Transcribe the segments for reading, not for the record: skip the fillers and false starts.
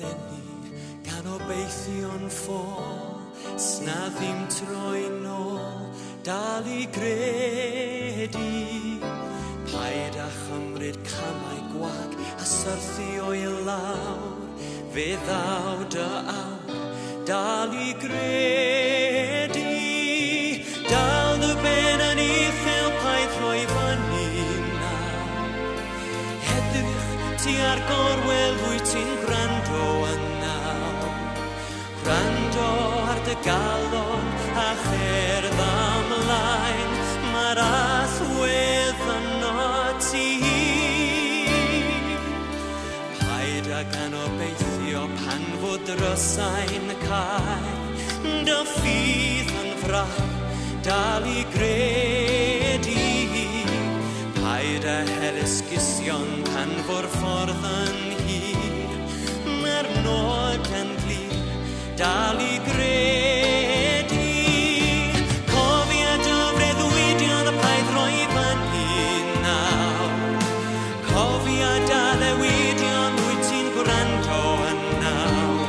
ddeni gan obeithio'n ffôl, sna ddim troi nôl, dal I gredu. Paid â chymryd camau gwag a syrthu o'i lawr, fe ddaw dy awr, dal I gredu. Dal dy ben yn uchel, paid rhoi fyny nawr. Edrych ti ar gorwel, wyt ti'n gwrando yn nawr. Gwrando ar dy galon a cherdd ymlaen, mae'r allwedd yno ti. Paid ag anobeithio pan fod drysau'n cael, dy ffydd yn frach, dal I gredu. Paid â helysgusion pan fo'r ffordd yn hir, mae'r nod yn glir, dal I gredu. Cofia dy freuddwydion a paid rhoi fyny nawr. Cofia dy ddewidion, wyt ti'n gwrando yn nawr.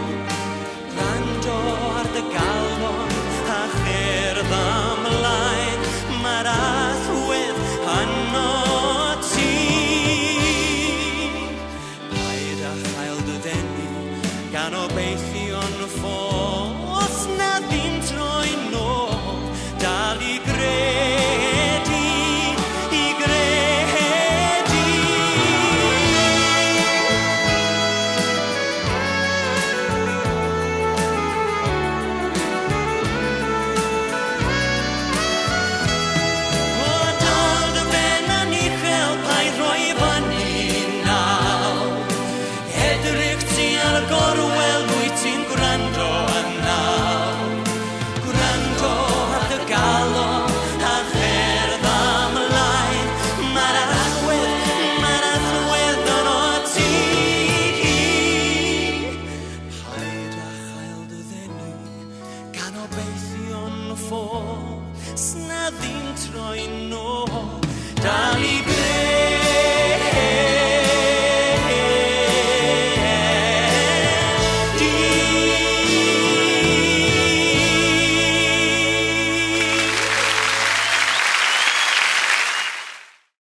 Gwrando ar dy galon a cherdd ymlaen, mae'r allwedd yno ti. Paid â chael dy ddenu gan obeithio'n ffôl,